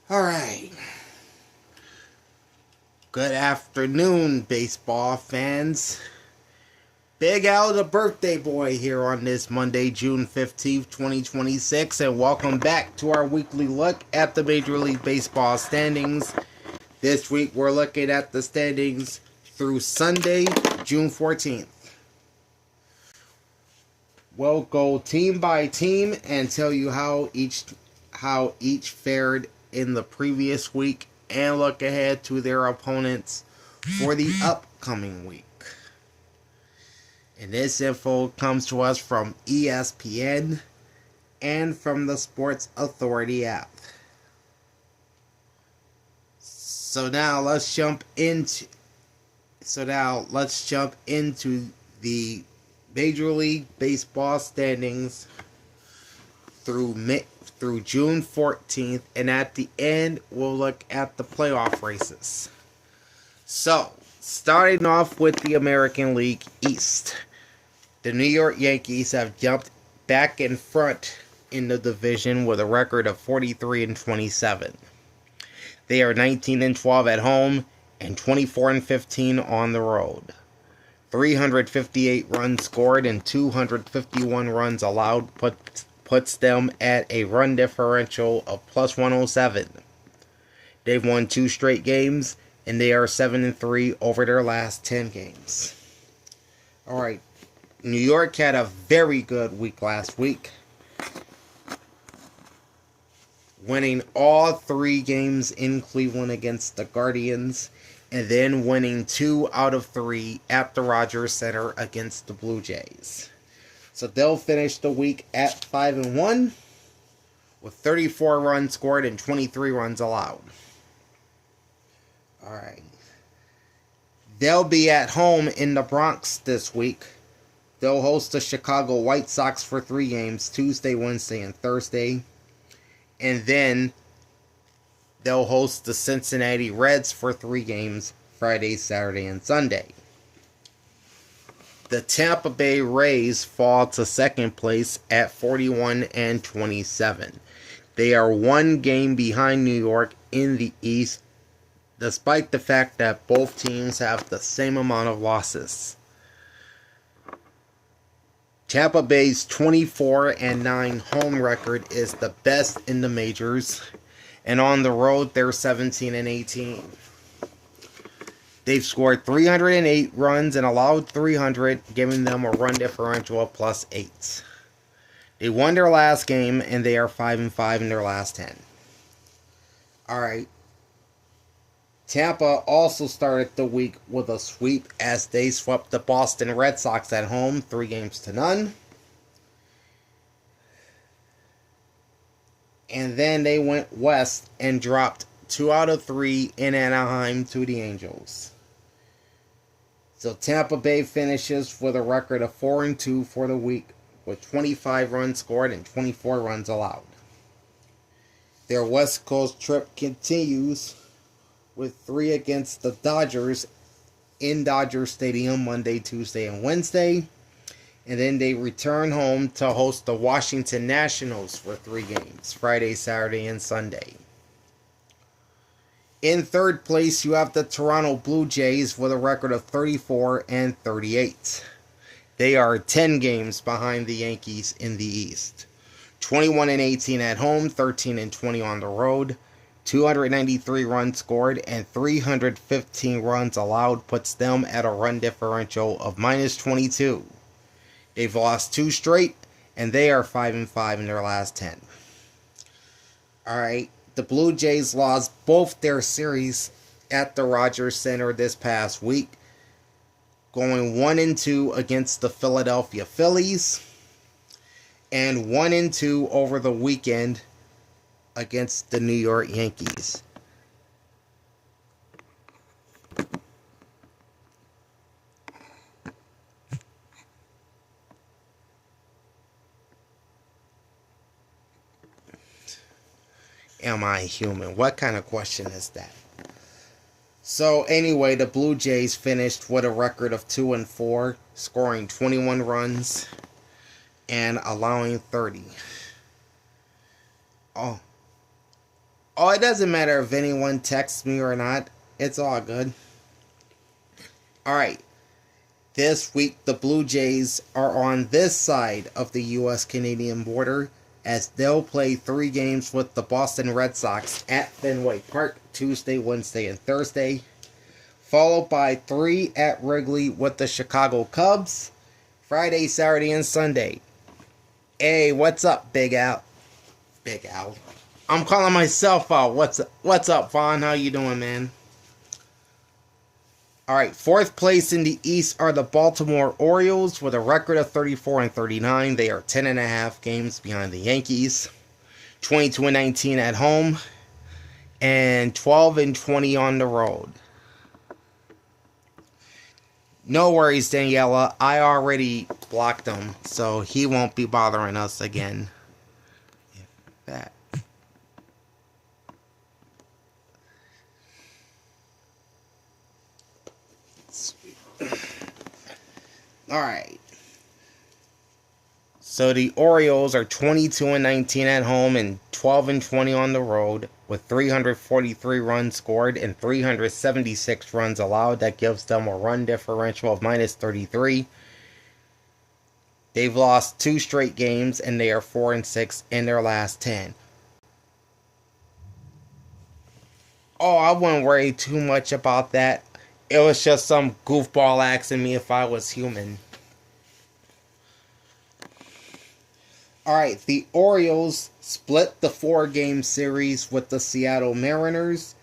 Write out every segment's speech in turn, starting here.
All right. Good afternoon, baseball fans. Big Al, the birthday boy, here on this Monday, June 15th, 2026, and welcome back to our weekly look at the Major League Baseball standings. This week, we're looking at the standings through Sunday, June 14th. We'll go team by team and tell you how each fared in the previous week and look ahead to their opponents for the upcoming week. And this info comes to us from ESPN and from the Sports Authority app. So now let's jump into the Major League Baseball standings through June 14th, and at the end we'll look at the playoff races. So, starting off with the American League East, the New York Yankees have jumped back in front in the division with a record of 43-27. They are 19-12 at home and 24-15 on the road. 358 runs scored and 251 runs allowed puts them at a run differential of plus 107. They've won 2 straight games, and they are 7-3 over their last 10 games. Alright, New York had a very good week last week, winning all 3 games in Cleveland against the Guardians, and then winning 2 out of 3 at the Rogers Center against the Blue Jays. So they'll finish the week at 5-1 with 34 runs scored and 23 runs allowed. Alright. They'll be at home in the Bronx this week. They'll host the Chicago White Sox for 3 games, Tuesday, Wednesday, and Thursday. And then they'll host the Cincinnati Reds for 3 games, Friday, Saturday, and Sunday. The Tampa Bay Rays fall to second place at 41-27. They are 1 game behind New York in the East, despite the fact that both teams have the same amount of losses. Tampa Bay's 24-9 home record is the best in the majors, and on the road they're 17-18. They've scored 308 runs and allowed 300, giving them a run differential of plus 8. They won their last game, and they are 5-5 in their last 10. Alright. Tampa also started the week with a sweep as they swept the Boston Red Sox at home 3-0. And then they went west and dropped 2 out of 3 in Anaheim to the Angels. So Tampa Bay finishes with a record of 4-2 for the week, with 25 runs scored and 24 runs allowed. Their West Coast trip continues with 3 against the Dodgers in Dodger Stadium Monday, Tuesday, and Wednesday. And then they return home to host the Washington Nationals for 3 games, Friday, Saturday, and Sunday. In third place, you have the Toronto Blue Jays with a record of 34-38. They are 10 games behind the Yankees in the East. 21-18 at home, 13-20 on the road. 293 runs scored and 315 runs allowed puts them at a run differential of minus 22. They've lost 2 straight, and they are 5-5 in their last 10. Alright. The Blue Jays lost both their series at the Rogers Center this past week, going 1-2 against the Philadelphia Phillies and 1-2 over the weekend against the New York Yankees. Am I human? What kind of question is that? So anyway, the Blue Jays finished with a record of 2-4, scoring 21 runs and allowing 30. Oh, it doesn't matter if anyone texts me or not. It's all good. Alright. This week, the Blue Jays are on this side of the U.S.-Canadian border as they'll play 3 games with the Boston Red Sox at Fenway Park Tuesday, Wednesday, and Thursday, followed by 3 at Wrigley with the Chicago Cubs Friday, Saturday, and Sunday. Hey, what's up, Big Al? Big Al. I'm calling myself out. What's up, Vaughn? How you doing, man? Alright, 4th place in the East are the Baltimore Orioles with a record of 34-39. They are 10.5 games behind the Yankees. 22-19 at home. And 12-20 on the road. No worries, Daniela. I already blocked him, so he won't be bothering us again. That. Alright. So the Orioles are 22-19 at home and 12-20 on the road with 343 runs scored and 376 runs allowed. That gives them a run differential of -33. They've lost 2 straight games and they are 4-6 in their last 10. Oh, I wouldn't worry too much about that. It was just some goofball asking me if I was human. Alright, the Orioles split the 4-game series with the Seattle Mariners.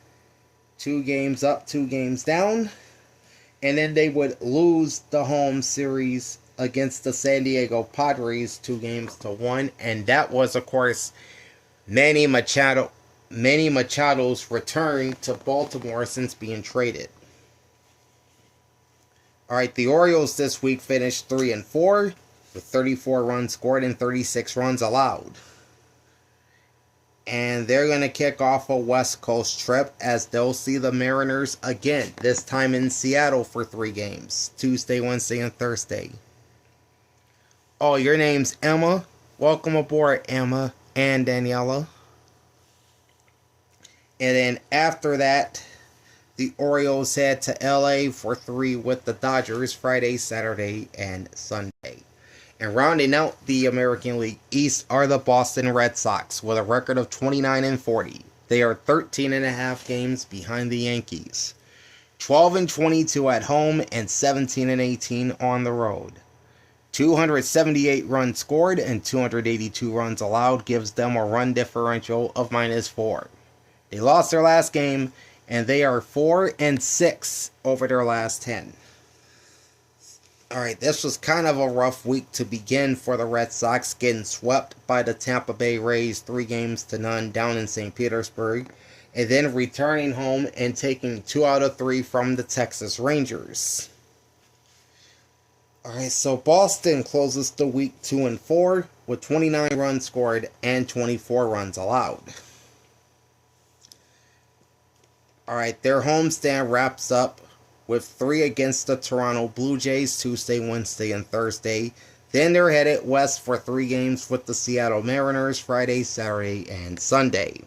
2 games up, 2 games down. And then they would lose the home series against the San Diego Padres 2-1. And that was, of course, Manny Machado's return to Baltimore since being traded. Alright, the Orioles this week finished 3-4 with 34 runs scored and 36 runs allowed. And they're going to kick off a West Coast trip as they'll see the Mariners again, this time in Seattle for 3 games, Tuesday, Wednesday, and Thursday. Oh, your name's Emma? Welcome aboard, Emma and Daniela. And then after that, the Orioles head to LA for 3 with the Dodgers Friday, Saturday, and Sunday. And rounding out the American League East are the Boston Red Sox with a record of 29-40. They are 13.5 games behind the Yankees. 12-22 at home and 17-18 on the road. 278 runs scored and 282 runs allowed gives them a run differential of -4. They lost their last game and they are 4-6 over their last 10. Alright, this was kind of a rough week to begin for the Red Sox, getting swept by the Tampa Bay Rays 3-0 down in St. Petersburg, and then returning home and taking 2 out of 3 from the Texas Rangers. Alright, so Boston closes the week 2-4 with 29 runs scored and 24 runs allowed. Alright, their homestand wraps up with 3 against the Toronto Blue Jays Tuesday, Wednesday, and Thursday. Then they're headed west for 3 games with the Seattle Mariners Friday, Saturday, and Sunday.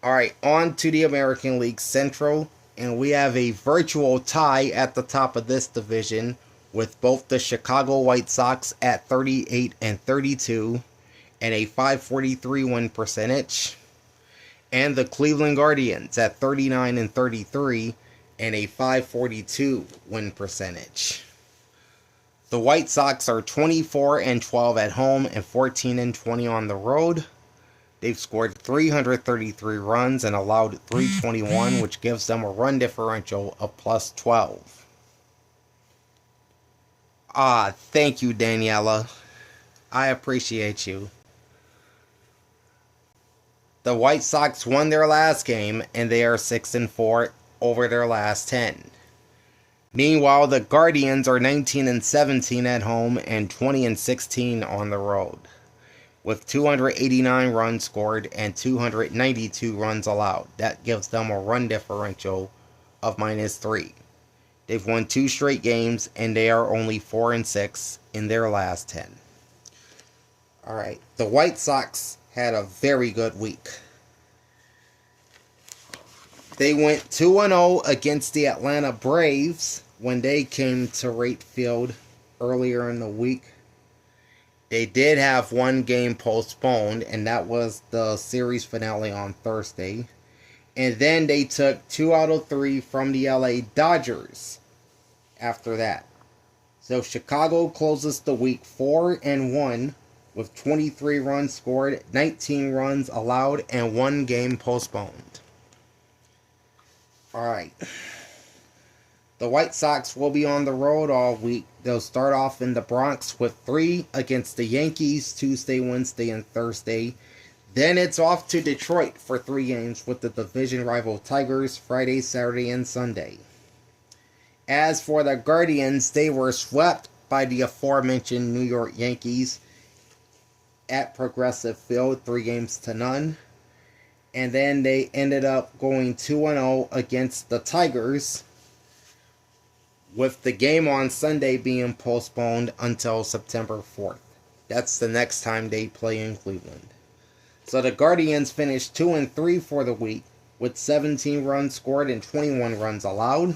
Alright, on to the American League Central. And we have a virtual tie at the top of this division with both the Chicago White Sox at 38-32 and a .543 win percentage. And the Cleveland Guardians at 39-33 and a .542 win percentage. The White Sox are 24-12 at home and 14-20 on the road. They've scored 333 runs and allowed 321, which gives them a run differential of +12. Thank you, Daniela. I appreciate you. The White Sox won their last game, and they are 6-4 over their last 10. Meanwhile, the Guardians are 19-17 at home and 20-16 on the road, with 289 runs scored and 292 runs allowed. That gives them a run differential of -3. They've won 2 straight games, and they are only 4-6 in their last 10. Alright, the White Sox had a very good week. They went 2-0 against the Atlanta Braves when they came to Wright Field earlier in the week. They did have one game postponed, and that was the series finale on Thursday. And then they took 2 out of 3 from the LA Dodgers after that. So Chicago closes the week 4-1 with 23 runs scored, 19 runs allowed, and 1 game postponed. Alright. The White Sox will be on the road all week. They'll start off in the Bronx with 3 against the Yankees Tuesday, Wednesday, and Thursday. Then it's off to Detroit for 3 games with the division rival Tigers Friday, Saturday, and Sunday. As for the Guardians, they were swept by the aforementioned New York Yankees at Progressive Field, 3-0. And then they ended up going 2-0 against the Tigers, with the game on Sunday being postponed until September 4th. That's the next time they play in Cleveland. So the Guardians finished 2-3 for the week, with 17 runs scored and 21 runs allowed.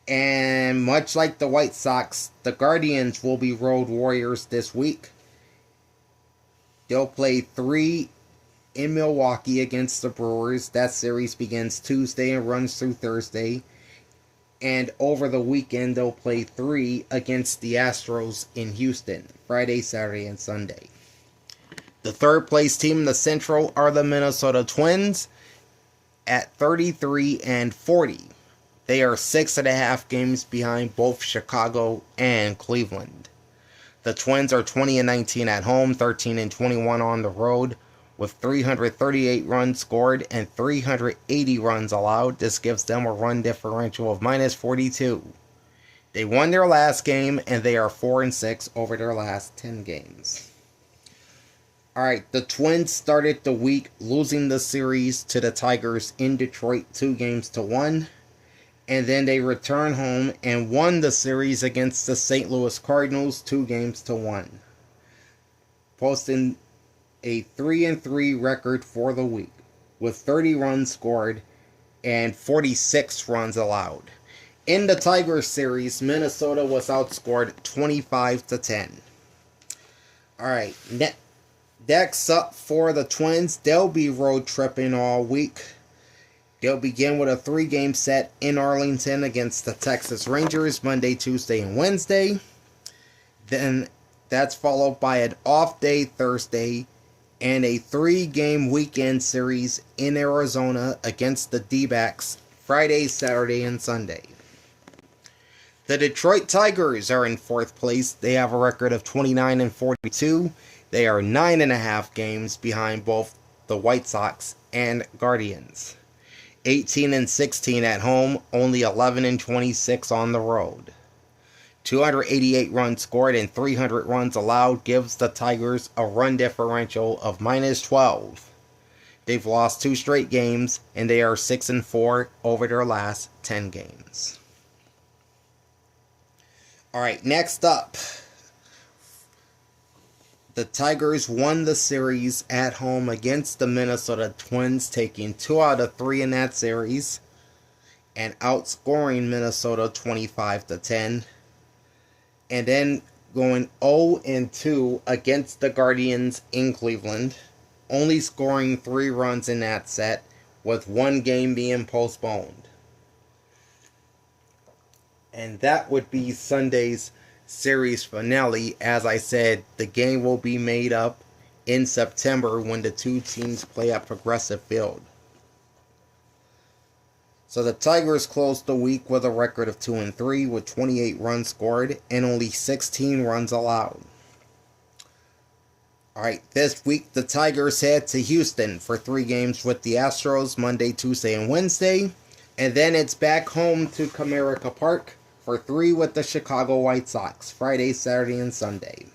And much like the White Sox, the Guardians will be road warriors this week. They'll play 3 in Milwaukee against the Brewers. That series begins Tuesday and runs through Thursday. And over the weekend, they'll play 3 against the Astros in Houston, Friday, Saturday, and Sunday. The third place team in the Central are the Minnesota Twins at 33-40. They are 6.5 games behind both Chicago and Cleveland. The Twins are 20-19 at home, 13-21 on the road, with 338 runs scored and 380 runs allowed. This gives them a run differential of -42. They won their last game, and they are 4-6 over their last 10 games. Alright, the Twins started the week losing the series to the Tigers in Detroit 2-1. And then they returned home and won the series against the St. Louis Cardinals 2-1. Posting a 3-3 record for the week, with 30 runs scored and 46 runs allowed. In the Tigers series, Minnesota was outscored 25-10. Alright, next up for the Twins, they'll be road tripping all week. They'll begin with a 3-game set in Arlington against the Texas Rangers Monday, Tuesday, and Wednesday. Then that's followed by an off day Thursday and a 3-game weekend series in Arizona against the D-backs Friday, Saturday, and Sunday. The Detroit Tigers are in 4th place. They have a record of 29-42. They are 9.5 games behind both the White Sox and Guardians. 18-16 at home, only 11-26 on the road. 288 runs scored and 300 runs allowed gives the Tigers a run differential of -12. They've lost 2 straight games, and they are 6-4 over their last 10 games. Alright, next up. The Tigers won the series at home against the Minnesota Twins, taking 2 out of 3 in that series and outscoring Minnesota 25-10. And then going 0-2 against the Guardians in Cleveland, only scoring 3 runs in that set, with 1 game being postponed. And that would be Sunday's series finale. As I said, the game will be made up in September when the 2 teams play at Progressive Field. So the Tigers closed the week with a record of 2-3 with 28 runs scored and only 16 runs allowed. Alright, this week the Tigers head to Houston for 3 games with the Astros Monday, Tuesday, and Wednesday. And then it's back home to Comerica Park for 3 with the Chicago White Sox, Friday, Saturday, and Sunday.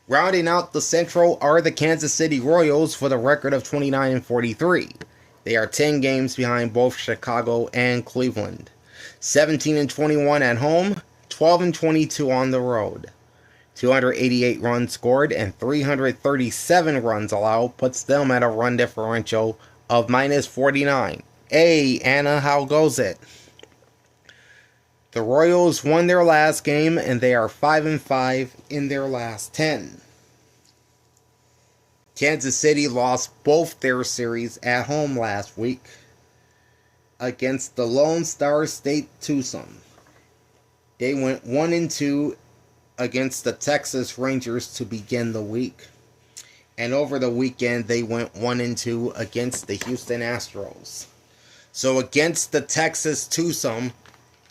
Rounding out the Central are the Kansas City Royals with a record of 29-43. They are 10 games behind both Chicago and Cleveland. 17-21 at home, 12-22 on the road. 288 runs scored and 337 runs allowed puts them at a run differential of -49. Hey, Anna, how goes it? The Royals won their last game and they are 5-5 in their last 10. Kansas City lost both their series at home last week against the Lone Star State Tucson. They went 1-2 against the Texas Rangers to begin the week. And over the weekend, they went 1-2 against the Houston Astros. So against the Texas Tucson,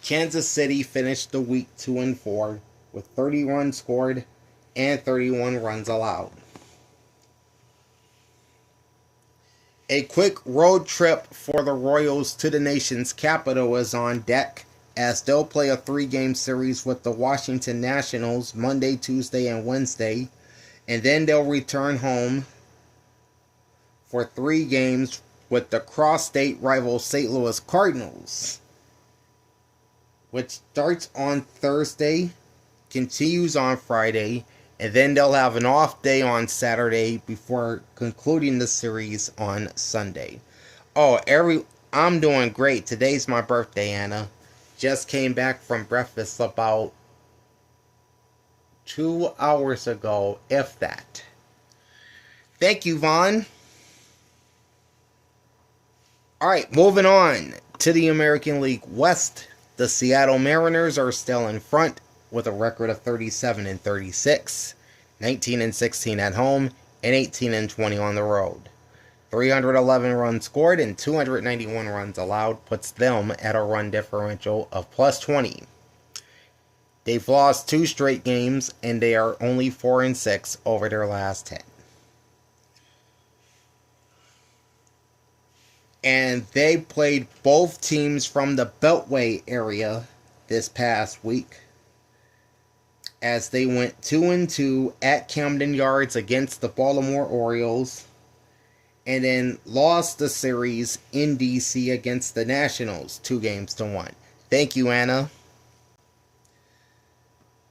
Kansas City finished the week 2-4 with 30 runs scored and 31 runs allowed. A quick road trip for the Royals to the nation's capital is on deck, as they'll play a 3-game series with the Washington Nationals Monday, Tuesday, and Wednesday, and then they'll return home for 3 games with the cross-state rival St. Louis Cardinals, which starts on Thursday, continues on Friday, and then they'll have an off day on Saturday before concluding the series on Sunday. I'm doing great. Today's my birthday, Anna. Just came back from breakfast about 2 hours ago, if that. Thank you, Vaughn. Alright, moving on to the American League West. The Seattle Mariners are still in front with a record of 37-36, 19-16 at home, and 18-20 on the road. 311 runs scored and 291 runs allowed puts them at a run differential of plus 20. They've lost 2 straight games, and they are only 4-6 over their last 10. And they played both teams from the Beltway area this past week, as they went 2-2 at Camden Yards against the Baltimore Orioles, and then lost the series in DC against the Nationals 2-1. Thank you, Anna.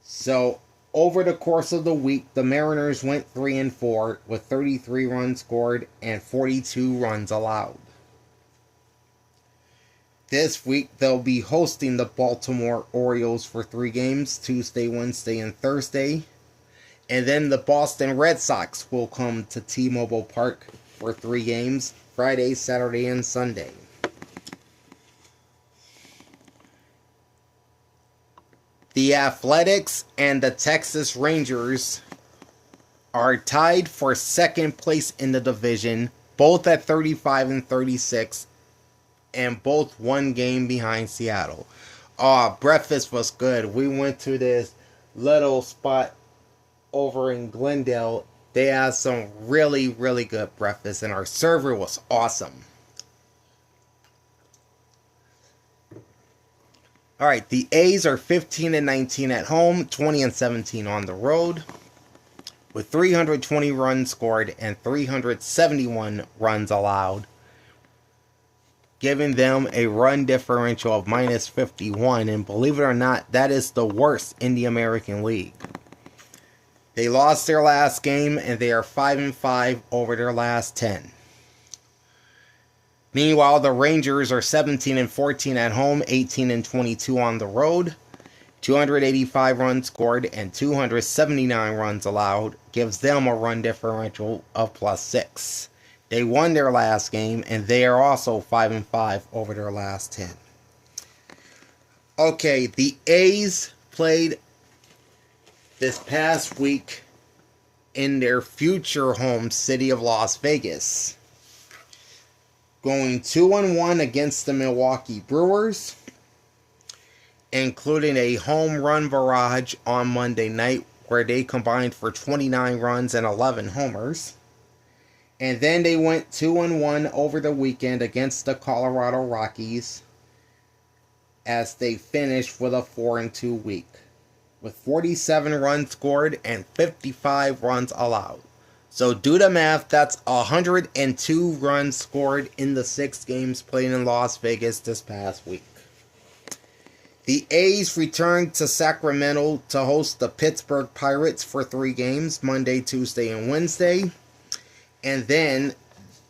So, over the course of the week, the Mariners went 3-4 with 33 runs scored and 42 runs allowed. This week, they'll be hosting the Baltimore Orioles for 3 games, Tuesday, Wednesday, and Thursday. And then the Boston Red Sox will come to T-Mobile Park for 3 games, Friday, Saturday, and Sunday. The Athletics and the Texas Rangers are tied for second place in the division, both at 35-36. And both 1 game behind Seattle. Breakfast was good. We went to this little spot over in Glendale. They had some really, really good breakfast, and our server was awesome. Alright, the A's are 15-19 at home, 20-17 on the road, with 320 runs scored and 371 runs allowed, giving them a run differential of minus 51, and believe it or not, that is the worst in the American League. They lost their last game, and they are 5-5 over their last 10. Meanwhile, the Rangers are 17-14 at home, 18-22 on the road. 285 runs scored and 279 runs allowed gives them a run differential of plus 6. They won their last game, and they are also 5-5 over their last 10. Okay, the A's played this past week in their future home city of Las Vegas, going 2-1 against the Milwaukee Brewers, including a home run barrage on Monday night where they combined for 29 runs and 11 homers. And then they went 2-1 over the weekend against the Colorado Rockies, as they finished with a 4-2 week, with 47 runs scored and 55 runs allowed. So do the math, that's 102 runs scored in the 6 games played in Las Vegas this past week. The A's returned to Sacramento to host the Pittsburgh Pirates for 3 games, Monday, Tuesday, and Wednesday. And then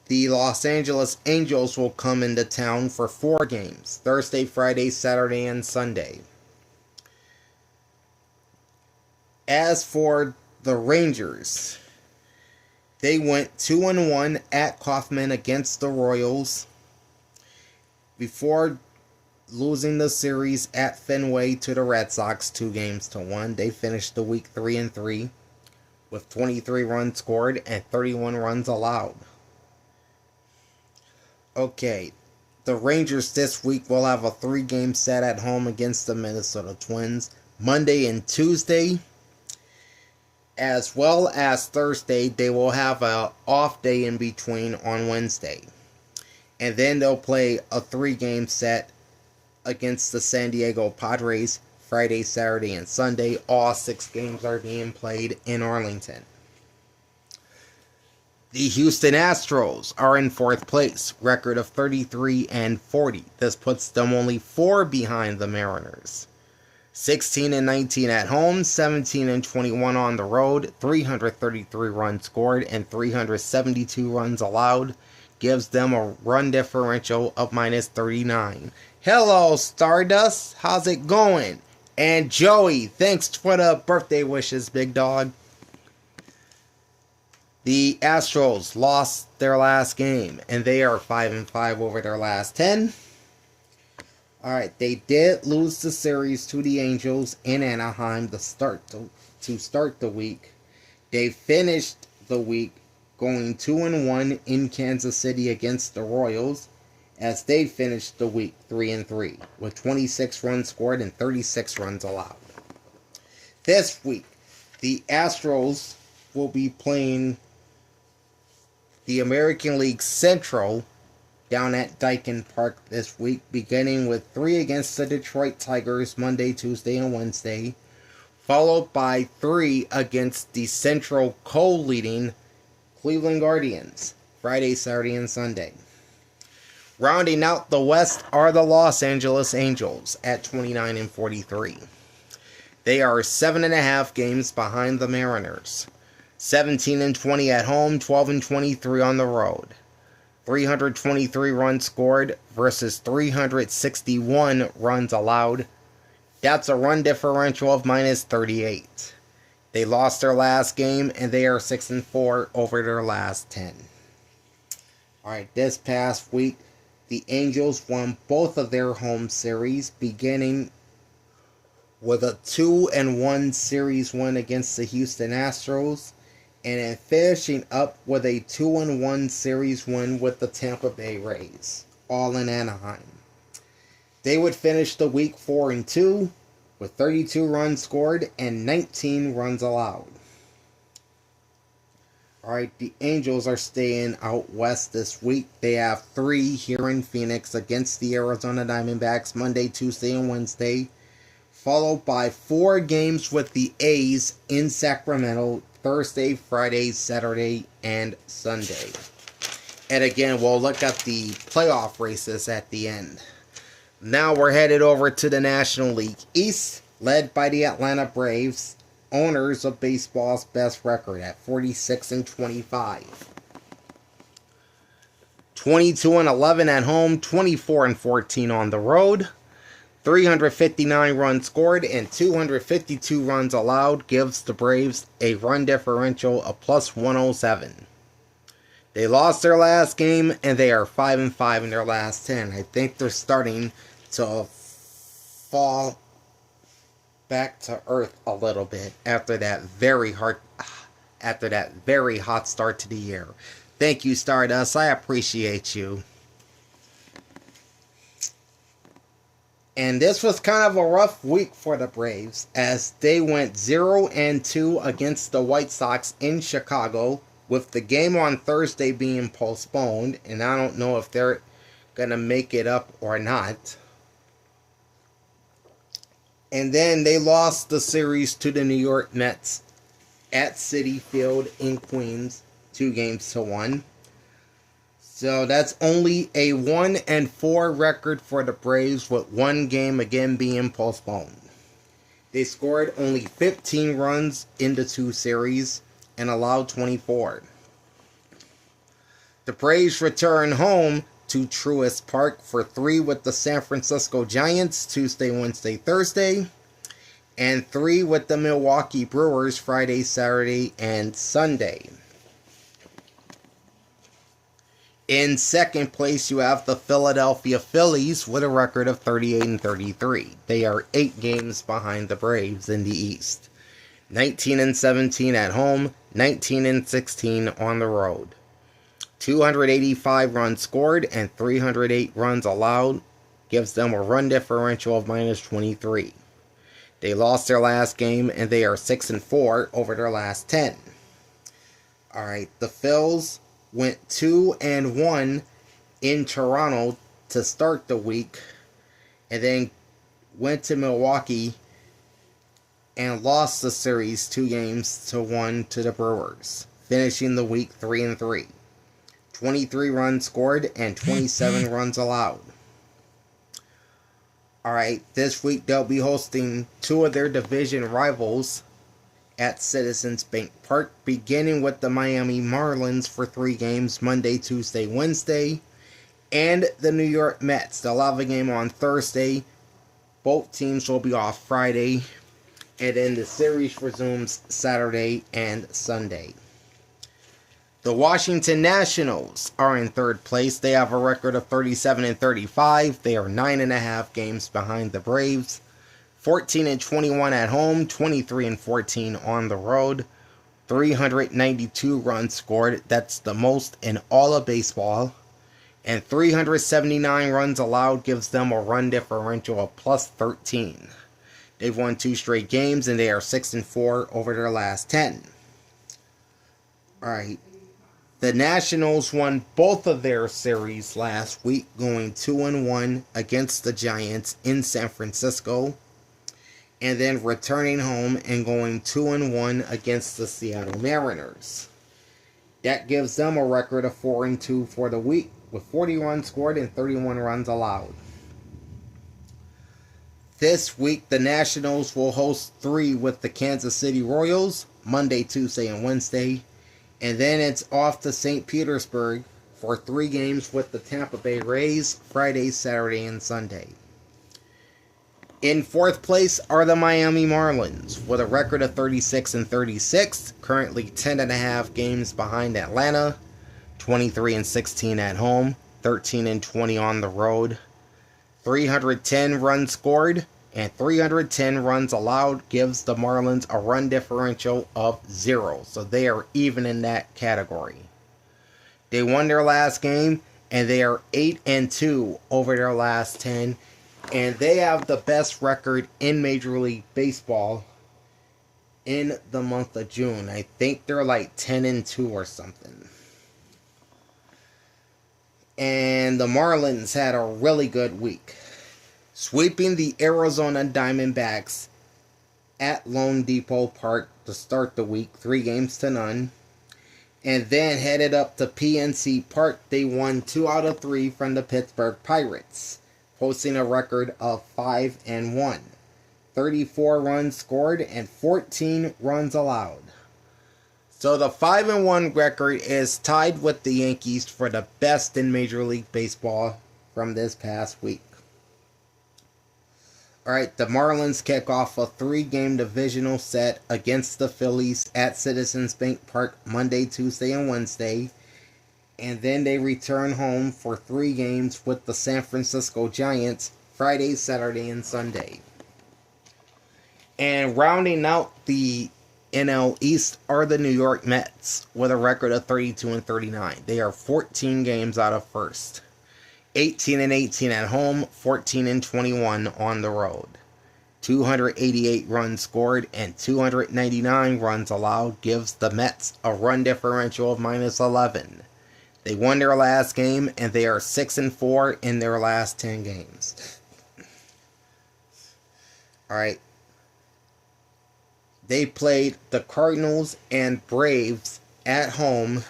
the Los Angeles Angels will come into town for 4 games: Thursday, Friday, Saturday, and Sunday. As for the Rangers, they went 2-1 at Kauffman against the Royals before losing the series at Fenway to the Red Sox 2-1. They finished the week 3-3 with 23 runs scored and 31 runs allowed. Okay, the Rangers this week will have a 3-game set at home against the Minnesota Twins Monday and Tuesday. As well as Thursday, they will have an off day in between on Wednesday. And then they'll play a 3-game set against the San Diego Padres Friday, Saturday, and Sunday. All 6 games are being played in Arlington. The Houston Astros are in 4th place, record of 33-40. This puts them only 4 behind the Mariners. 16-19 at home, 17-21 on the road, 333 runs scored and 372 runs allowed, gives them a run differential of -39. Hello, Stardust. How's it going? And Joey, thanks for the birthday wishes, big dog. The Astros lost their last game, and they are 5-5 over their last 10. Alright, they did lose the series to the Angels in Anaheim to start the week. They finished the week going 2-1 in Kansas City against the Royals, as they finished the week 3-3 with 26 runs scored and 36 runs allowed. This week, the Astros will be playing the American League Central down at Daikin Park this week, beginning with 3 against the Detroit Tigers Monday, Tuesday, and Wednesday, followed by 3 against the Central co-leading Cleveland Guardians Friday, Saturday, and Sunday. Rounding out the West are the Los Angeles Angels at 29-43. They are 7.5 games behind the Mariners. 17-20 at home, 12-23 on the road. 323 runs scored versus 361 runs allowed. That's a run differential of -38. They lost their last game, and they are 6-4 over their last 10. Alright, this past week, the Angels won both of their home series, beginning with a 2-1 series win against the Houston Astros, and then finishing up with a 2-1 series win with the Tampa Bay Rays, all in Anaheim. They would finish the week 4-2 with 32 runs scored and 19 runs allowed. Alright, the Angels are staying out west this week. They have 3 here in Phoenix against the Arizona Diamondbacks Monday, Tuesday, and Wednesday, followed by 4 games with the A's in Sacramento Thursday, Friday, Saturday, and Sunday. And again, we'll look at the playoff races at the end. Now we're headed over to the National League East, led by the Atlanta Braves, owners of baseball's best record at 46-25. 22-11 at home, 24-14 on the road. 359 runs scored and 252 runs allowed gives the Braves a run differential of +107. They lost their last game, and they are 5-5 in their last 10. I think they're starting to fall back to earth a little bit after that very hot start to the year. Thank you, Stardust. I appreciate you. And this was kind of a rough week for the Braves, as they went 0-2 against the White Sox in Chicago, with the game on Thursday being postponed, and I don't know if they're going to make it up or not. And then they lost the series to the New York Mets at Citi Field in Queens, 2-1. So that's only a 1-4 record for the Braves, with 1 game again being postponed. They scored only 15 runs in the 2 series and allowed 24. The Braves return home to Truist Park for 3 with the San Francisco Giants Tuesday, Wednesday, Thursday, and 3 with the Milwaukee Brewers Friday, Saturday, and Sunday. In second place, you have the Philadelphia Phillies with a record of 38-33. They are 8 games behind the Braves in the East. 19-17 at home, 19-16 on the road. 285 runs scored and 308 runs allowed gives them a run differential of -23. They lost their last game and they are 6-4 over their last 10. Alright, the Phils went 2-1 in Toronto to start the week and then went to Milwaukee and lost the series 2-1 to the Brewers, finishing the week 3-3. 23 runs scored and 27 runs allowed. Alright, this week they'll be hosting 2 of their division rivals at Citizens Bank Park, beginning with the Miami Marlins for 3 games Monday, Tuesday, Wednesday, and the New York Mets. They'll have a game on Thursday. Both teams will be off Friday, and then the series resumes Saturday and Sunday. The Washington Nationals are in third place. They have a record of 37-35. They are 9.5 games behind the Braves. 14-21 at home, 23-14 on the road. 392 runs scored. That's the most in all of baseball. And 379 runs allowed gives them a run differential of +13. They've won 2 straight games and they are 6-4 over their last 10. Alright. The Nationals won both of their series last week, going 2-1 against the Giants in San Francisco, and then returning home and going 2-1 against the Seattle Mariners. That gives them a record of 4-2 for the week, with 40 runs scored and 31 runs allowed. This week, the Nationals will host 3 with the Kansas City Royals, Monday, Tuesday, and Wednesday. And then it's off to St. Petersburg for 3 games with the Tampa Bay Rays, Friday, Saturday, and Sunday. In fourth place are the Miami Marlins with a record of 36-36, currently 10.5 games behind Atlanta, 23-16 at home, 13-20 on the road. 310 runs scored and 310 runs allowed gives the Marlins a run differential of 0. So they are even in that category. They won their last game and they are 8-2 over their last 10. And they have the best record in Major League Baseball in the month of June. I think they're like 10-2 or something. And the Marlins had a really good week, sweeping the Arizona Diamondbacks at Lone Depot Park to start the week, 3-0. And then headed up to PNC Park. They won 2 out of 3 from the Pittsburgh Pirates, posting a record of 5-1. 34 runs scored and 14 runs allowed. So the 5-1 record is tied with the Yankees for the best in Major League Baseball from this past week. Alright, the Marlins kick off a 3-game divisional set against the Phillies at Citizens Bank Park Monday, Tuesday, and Wednesday. And then they return home for 3 games with the San Francisco Giants Friday, Saturday, and Sunday. And rounding out the NL East are the New York Mets with a record of 32-39. They are 14 games out of first. 18-18 at home, 14-21 on the road. 288 runs scored and 299 runs allowed gives the Mets a run differential of -11. They won their last game and they are 6-4 in their last 10 games. Alright. They played the Cardinals and Braves at home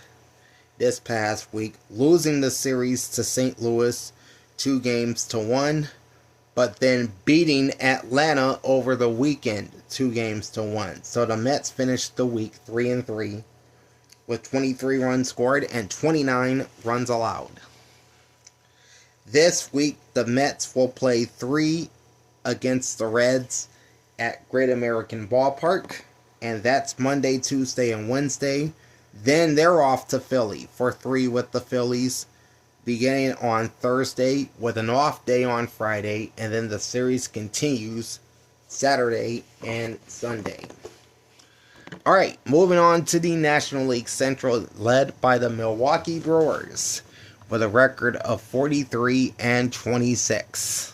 this past week, losing the series to St. Louis 2-1, but then beating Atlanta over the weekend 2-1. So the Mets finished the week 3-3 with 23 runs scored and 29 runs allowed. This week, the Mets will play 3 against the Reds at Great American Ballpark, and that's Monday, Tuesday, and Wednesday. Then they're off to Philly for 3 with the Phillies, beginning on Thursday with an off day on Friday, and then the series continues Saturday and Sunday. Alright, moving on to the National League Central, led by the Milwaukee Brewers with a record of 43-26.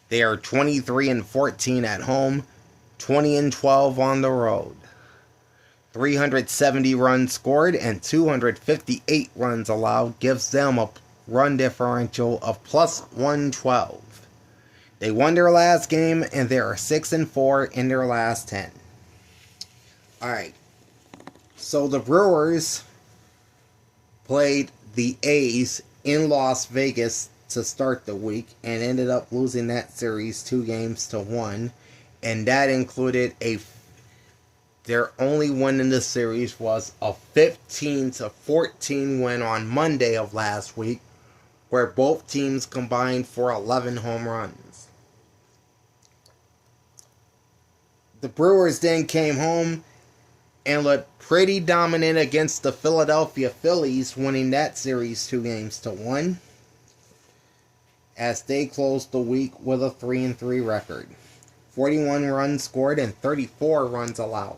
They are 23-14 at home, 20-12 on the road. 370 runs scored and 258 runs allowed gives them a run differential of plus 112. They won their last game and they are 6-4 in their last 10. Alright, so the Brewers played the A's in Las Vegas to start the week and ended up losing that series 2-1, and that included their only win in the series was a 15-14 win on Monday of last week, where both teams combined for 11 home runs. The Brewers then came home and looked pretty dominant against the Philadelphia Phillies, winning that series 2-1, as they closed the week with a 3-3 record. 41 runs scored and 34 runs allowed.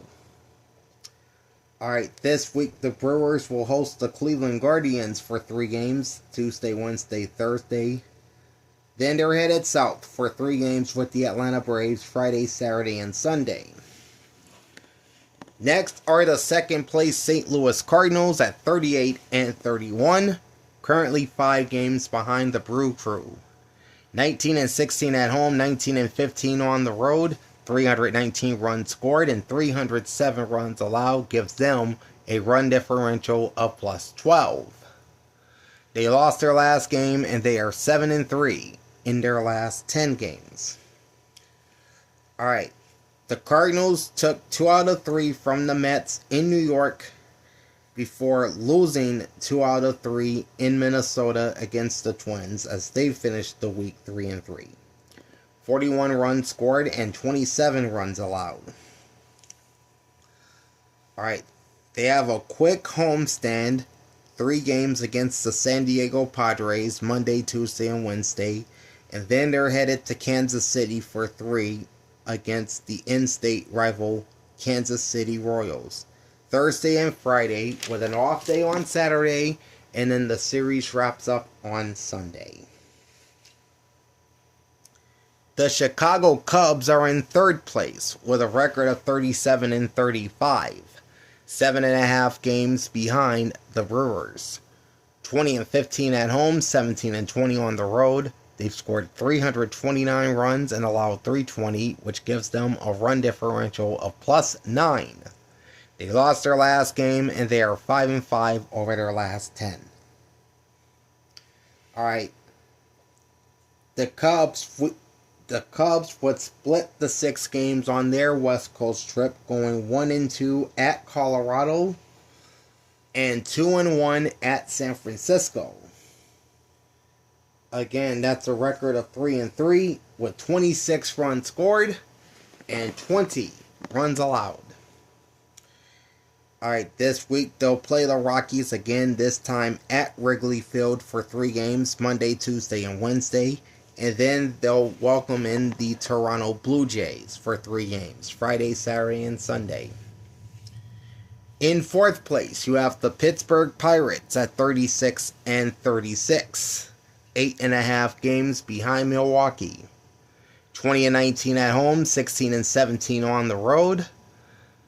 Alright, this week the Brewers will host the Cleveland Guardians for 3 games, Tuesday, Wednesday, Thursday. Then they're headed south for 3 games with the Atlanta Braves Friday, Saturday, and Sunday. Next are the second place St. Louis Cardinals at 38-31, currently 5 games behind the Brew Crew. 19-16 at home, 19-15 on the road, 319 runs scored and 307 runs allowed gives them a run differential of plus 12. They lost their last game and they are 7-3 in their last 10 games. Alright, the Cardinals took 2 out of 3 from the Mets in New York before losing 2 out of 3 in Minnesota against the Twins, as they finished the week 3-3. 41 runs scored and 27 runs allowed. Alright, they have a quick homestand, 3 games against the San Diego Padres Monday, Tuesday, and Wednesday, and then they're headed to Kansas City for 3 against the in-state rival Kansas City Royals. Thursday and Friday with an off day on Saturday, and then the series wraps up on Sunday. The Chicago Cubs are in 3rd place with a record of 37-35, 7.5 games behind the Brewers. 20-15 at home, 17-20 on the road. They've scored 329 runs and allowed 320, which gives them a run differential of plus 9. They lost their last game and they are 5-5 over their last 10. Alright. The Cubs would split the 6 games on their West Coast trip, going 1-2 at Colorado and 2-1 at San Francisco. Again, that's a record of 3-3 with 26 runs scored and 20 runs allowed. Alright, this week they'll play the Rockies again, this time at Wrigley Field for 3 games, Monday, Tuesday, and Wednesday. And then they'll welcome in the Toronto Blue Jays for 3 games, Friday, Saturday, and Sunday. In 4th place, you have the Pittsburgh Pirates at 36-36, 8.5 games behind Milwaukee. 20-19 at home, 16-17 on the road.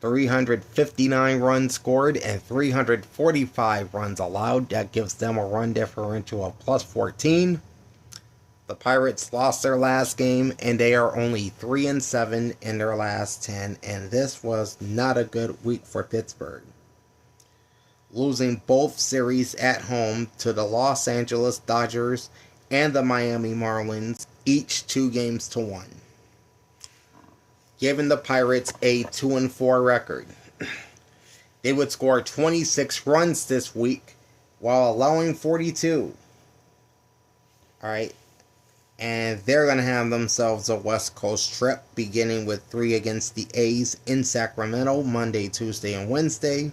359 runs scored and 345 runs allowed. That gives them a run differential of plus 14. The Pirates lost their last game and they are only 3-7 in their last 10, and this was not a good week for Pittsburgh, losing both series at home to the Los Angeles Dodgers and the Miami Marlins, each 2-1, giving the Pirates a 2-4 record. They would score 26 runs this week while allowing 42. Alright. And they're going to have themselves a West Coast trip, beginning with 3 against the A's in Sacramento, Monday, Tuesday, and Wednesday.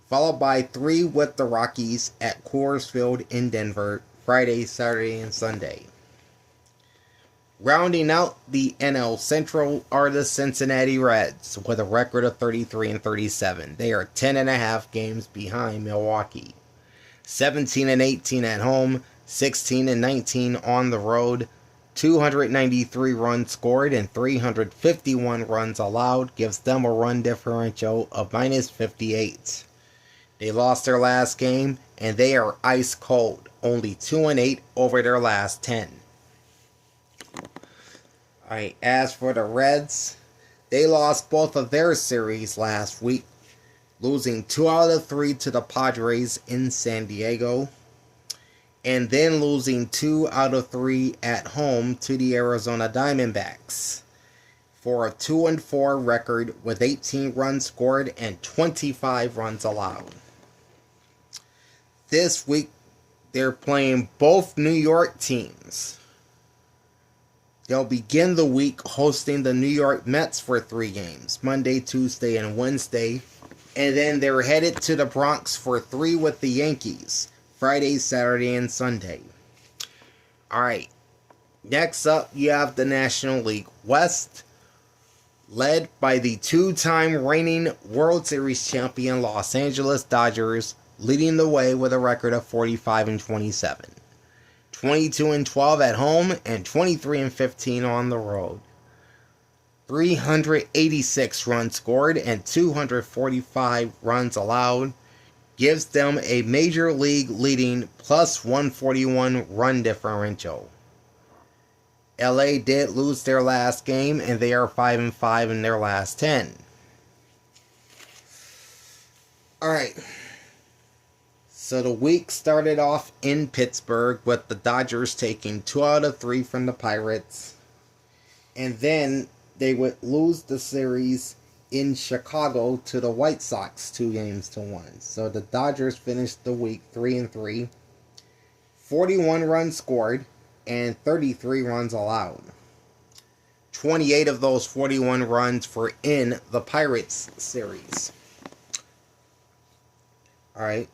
Followed by 3 with the Rockies at Coors Field in Denver, Friday, Saturday, and Sunday. Rounding out the NL Central are the Cincinnati Reds with a record of 33-37. They are 10.5 games behind Milwaukee. 17-18 at home, 16-19 on the road. 293 runs scored and 351 runs allowed gives them a run differential of minus 58. They lost their last game and they are ice cold, only 2-8 over their last 10. Alright, as for the Reds, they lost both of their series last week, losing 2 out of 3 to the Padres in San Diego, and then losing 2 out of 3 at home to the Arizona Diamondbacks, for a 2-4 record with 18 runs scored and 25 runs allowed. This week, they're playing both New York teams. They'll begin the week hosting the New York Mets for 3 games, Monday, Tuesday, and Wednesday. And then they're headed to the Bronx for 3 with the Yankees, Friday, Saturday, and Sunday. Alright, next up you have the National League West, led by the 2-time reigning World Series champion Los Angeles Dodgers, leading the way with a record of 45-27. 22-12 at home and 23-15 on the road. 386 runs scored and 245 runs allowed gives them a major league leading plus 141 run differential. LA did lose their last game and they are 5-5 in their last 10. Alright. So the week started off in Pittsburgh with the Dodgers taking 2 out of 3 from the Pirates. And then they would lose the series in Chicago to the White Sox 2-1. So the Dodgers finished the week 3-3. 41 runs scored and 33 runs allowed. 28 of those 41 runs were in the Pirates series. Alright.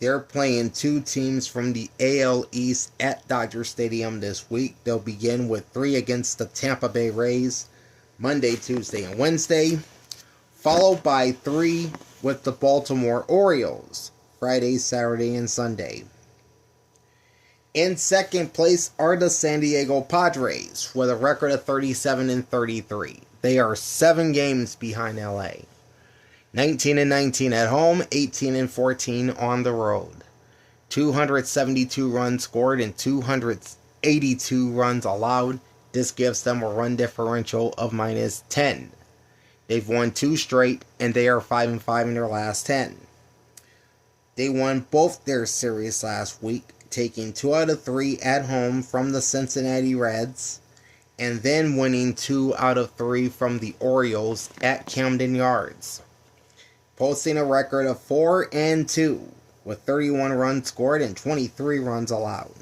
They're playing 2 teams from the AL East at Dodger Stadium this week. They'll begin with 3 against the Tampa Bay Rays, Monday, Tuesday, and Wednesday, followed by 3 with the Baltimore Orioles, Friday, Saturday, and Sunday. In second place are the San Diego Padres with a record of 37-33. They are 7 games behind LA. 19-19 at home, 18-14 on the road. 272 runs scored and 282 runs allowed. This gives them a run differential of minus 10. They've won 2 straight and they are 5-5 in their last 10. They won both their series last week, taking 2 out of 3 at home from the Cincinnati Reds, and then winning 2 out of 3 from the Orioles at Camden Yards, posting a record of 4-2 with 31 runs scored and 23 runs allowed.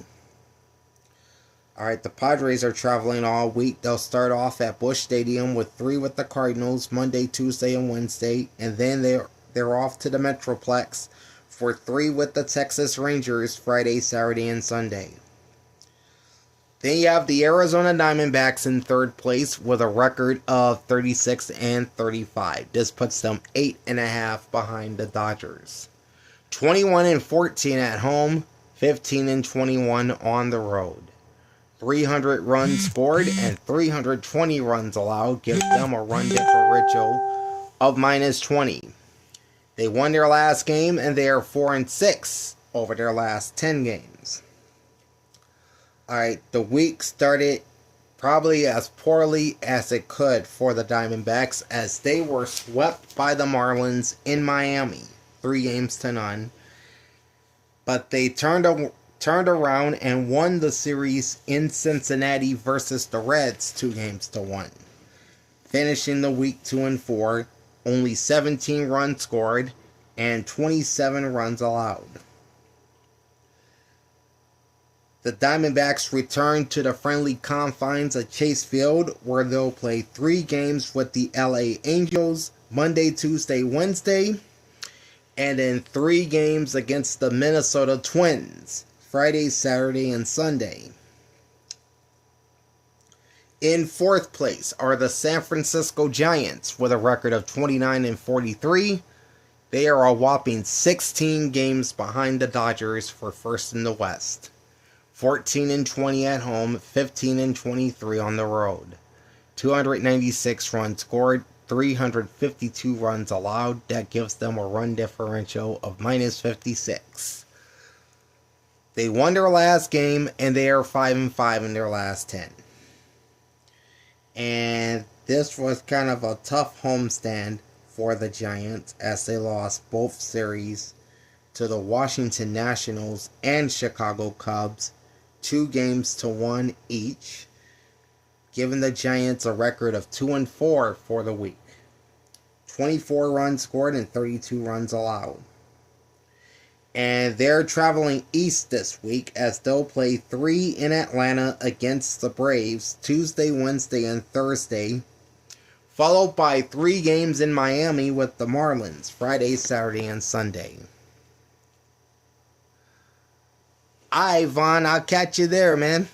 Alright, the Padres are traveling all week. They'll start off at Busch Stadium with 3 with the Cardinals Monday, Tuesday, and Wednesday, and then they're off to the Metroplex for 3 with the Texas Rangers Friday, Saturday, and Sunday. Then you have the Arizona Diamondbacks in third place with a record of 36-35. This puts them 8.5 behind the Dodgers. 21-14 at home, 15-21 on the road. 300 runs scored and 320 runs allowed gives them a run differential of minus 20. They won their last game and they are 4-6 over their last 10 games. Alright, the week started probably as poorly as it could for the Diamondbacks as they were swept by the Marlins in Miami, 3-0. But they turned around and won the series in Cincinnati versus the Reds 2-1, finishing the week 2-4. only 17 runs scored, and 27 runs allowed. The Diamondbacks return to the friendly confines of Chase Field, where they'll play 3 games with the LA Angels Monday, Tuesday, Wednesday, and then 3 games against the Minnesota Twins Friday, Saturday, and Sunday. In 4th place are the San Francisco Giants with a record of 29-43. They are a whopping 16 games behind the Dodgers for first in the West. 14-20 at home, 15-23 on the road. 296 runs scored, 352 runs allowed. That gives them a run differential of minus 56. They won their last game, and they are 5-5 in their last 10. And this was kind of a tough homestand for the Giants as they lost both series to the Washington Nationals and Chicago Cubs, 2-1 each, giving the Giants a record of 2-4 for the week. 24 runs scored and 32 runs allowed. And they're traveling east this week as they'll play 3 in Atlanta against the Braves Tuesday, Wednesday, and Thursday, followed by 3 games in Miami with the Marlins Friday, Saturday, and Sunday. Alright, Vaughn, I'll catch you there, man.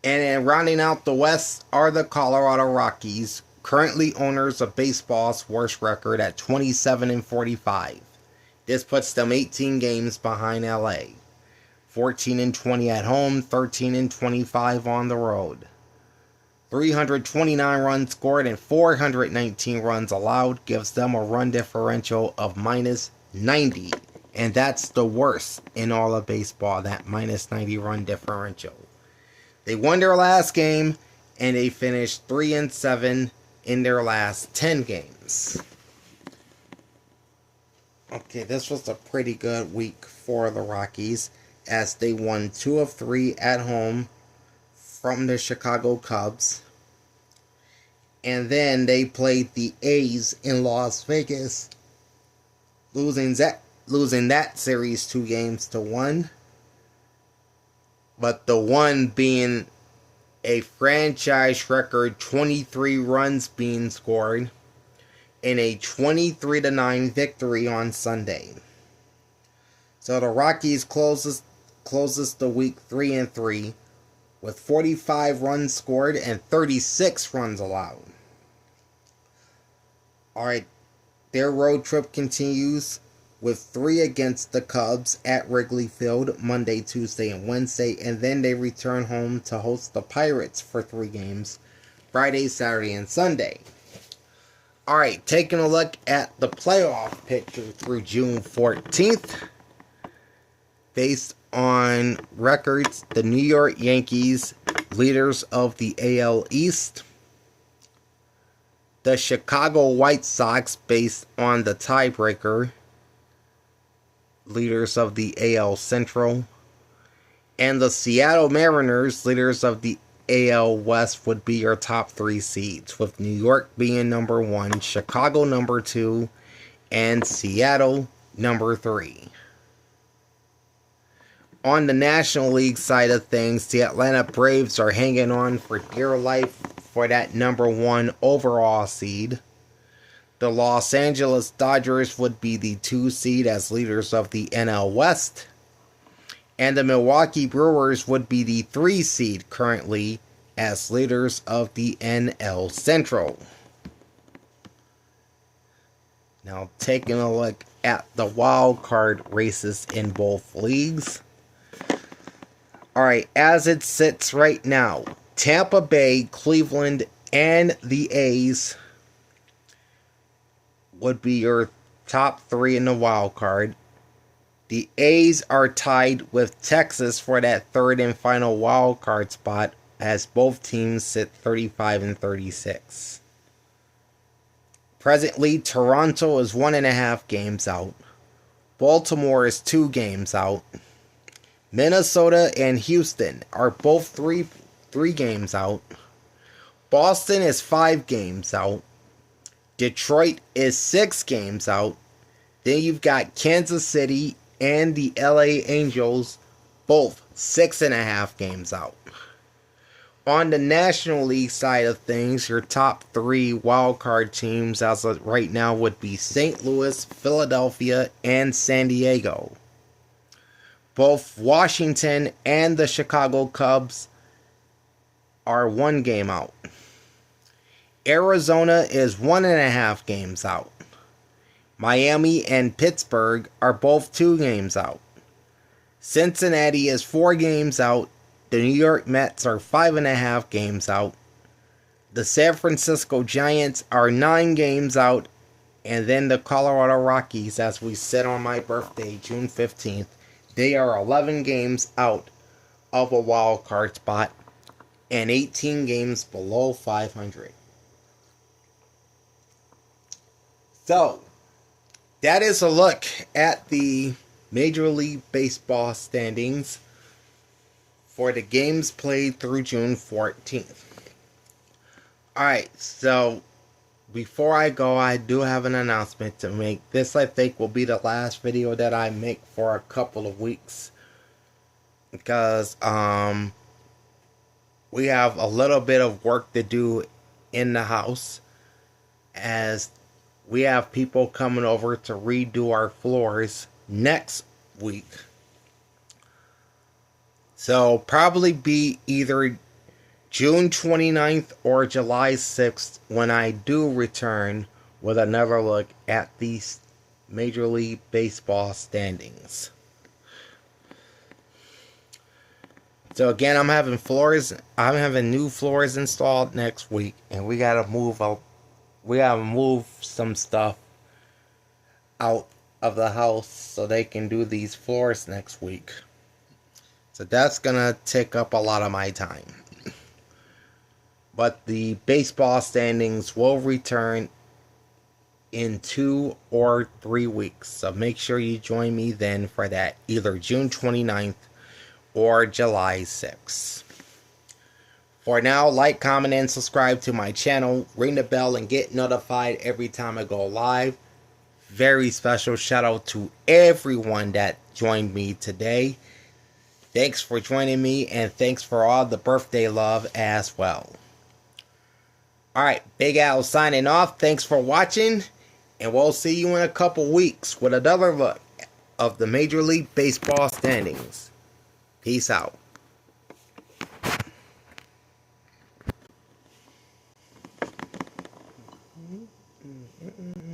And then rounding out the West are the Colorado Rockies, currently owners of baseball's worst record at 27-45. This puts them 18 games behind LA. 14-20 at home, 13-25 on the road. 329 runs scored and 419 runs allowed gives them a run differential of minus 90. And that's the worst in all of baseball, that minus 90 run differential. They won their last game and they finished 3-7 in their last 10 games. Okay, this was a pretty good week for the Rockies as they won 2 of 3 at home from the Chicago Cubs. And then they played the A's in Las Vegas, losing that series 2-1. But the one being a franchise record 23 runs being scored in a 23-9 victory on Sunday. So the Rockies closes the week 3-3 with 45 runs scored and 36 runs allowed. Alright, their road trip continues with 3 against the Cubs at Wrigley Field Monday, Tuesday, and Wednesday, and then they return home to host the Pirates for 3 games Friday, Saturday, and Sunday. Alright, taking a look at the playoff picture through June 14th. Based on records, the New York Yankees, leaders of the AL East. The Chicago White Sox, based on the tiebreaker, leaders of the AL Central. And the Seattle Mariners, leaders of the AL West, would be your top 3 seeds, with New York being number 1, Chicago number 2, and Seattle number 3. On the National League side of things, the Atlanta Braves are hanging on for dear life for that number 1 overall seed. The Los Angeles Dodgers would be the 2 seed as leaders of the NL West. And the Milwaukee Brewers would be the 3 seed currently as leaders of the NL Central. Now taking a look at the wild card races in both leagues. Alright, as it sits right now, Tampa Bay, Cleveland, and the A's would be your top 3 in the wild card. The A's are tied with Texas for that 3rd and final wild card spot as both teams sit 35-36. Presently, Toronto is 1.5 games out. Baltimore is 2 games out. Minnesota and Houston are both three games out. Boston is 5 games out. Detroit is 6 games out. Then you've got Kansas City and the LA Angels, both 6.5 games out. On the National League side of things, your top 3 wildcard teams as of right now would be St. Louis, Philadelphia, and San Diego. Both Washington and the Chicago Cubs are 1 game out. Arizona is 1.5 games out. Miami and Pittsburgh are both 2 games out. Cincinnati is 4 games out. The New York Mets are 5.5 games out. The San Francisco Giants are 9 games out. And then the Colorado Rockies, as we said on my birthday, June 15th, they are 11 games out of a wild card spot and 18 games below 500. So, that is a look at the Major League Baseball standings for the games played through June 14th. Alright, so before I go, I do have an announcement to make. This, I think, will be the last video that I make for a couple of weeks. Because we have a little bit of work to do in the house. As we have people coming over to redo our floors next week. So, probably be either June 29th or July 6th when I do return with another look at these Major League Baseball standings. So again, I'm having new floors installed next week, and we gotta move some stuff out of the house so they can do these floors next week. So that's gonna take up a lot of my time. But the baseball standings will return in 2 or 3 weeks. So make sure you join me then for that, either June 29th or July 6th. For now, like, comment, and subscribe to my channel. Ring the bell and get notified every time I go live. Very special shout out to everyone that joined me today. Thanks for joining me, and thanks for all the birthday love as well. Alright, Big Al signing off. Thanks for watching, and we'll see you in a couple weeks with another look of the Major League Baseball standings. Peace out.